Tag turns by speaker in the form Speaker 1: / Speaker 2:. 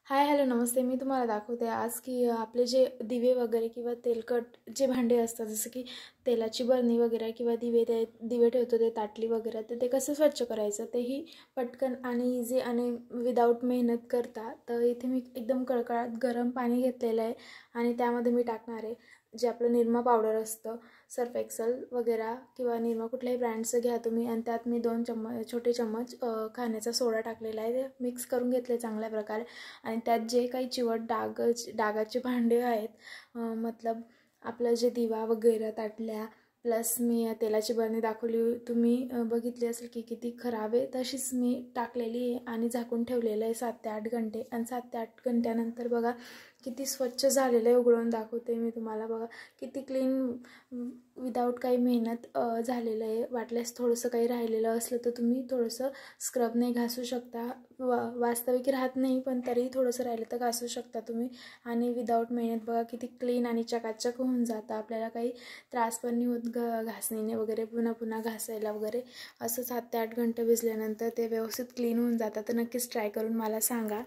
Speaker 1: Hi hello नमस्ते. मी तुम्हाला दाखवते आज की आपले जे दिवे वगैरे किंवा तेलकट जे भांडे असतात, जसं की तेलाची बरणी वगैरे किंवा दिवे ठेवतो ते ताटली वगैरे, तर ते कसं स्वच्छ करायचं तेही पटकन आणि इझी आणि विदाऊट मेहनत करता. तर इथे मी एकदम कळकळाट गरम पाणी घेतलेलं आहे आणि त्यामध्ये मी टाकणार आहे जे आपलं निरमा पावडर असतं, सर्फ एक्सल वगैरे किंवा निरमा कुठल्याही ब्रँडचं घ्या तुम्ही. आणि त्यात मी 2 छोटे चम्मच खाण्याचा सोडा टाकलेला आहे. ते मिक्स करून घेतले चांगल्या प्रकारे. आणि त्यात जे काही चिवट डागाचे भांडे आहेत, मतलब आपलं जे दिवा वगैरे ताटल्या, प्लस मी तेलाची बरणी दाखवली, तुम्ही बघितली असेल की किती खराब आहे, तशीच मी टाकलेली आहे आणि झाकून ठेवलेलं आहे 7 ते 8 घंटे. आणि 7 ते 8 घंट्यानंतर बघा किती स्वच्छ झालेलं आहे. उघडून दाखवते मी तुम्हाला. बघा किती क्लीन, विदाऊट काही मेहनत झालेलं आहे. वाटल्यास थोडंसं काही राहिलेलं असलं तर तुम्ही थोडंसं स्क्रबने घासू शकता. वास्तविक राहत नाही, पण तरीही थोडंसं राहिलं तर घासू शकता तुम्ही. आणि विदाऊट मेहनत बघा किती क्लीन आणि चकाचक होऊन जातं. आपल्याला काही त्रास पण नाही होत घासणीने वगैरे पुन्हा पुन्हा घासायला वगैरे. असं 7 ते 8 घंटे भिजल्यानंतर ते व्यवस्थित क्लीन होऊन जातं. तर नक्कीच ट्राय करून मला सांगा.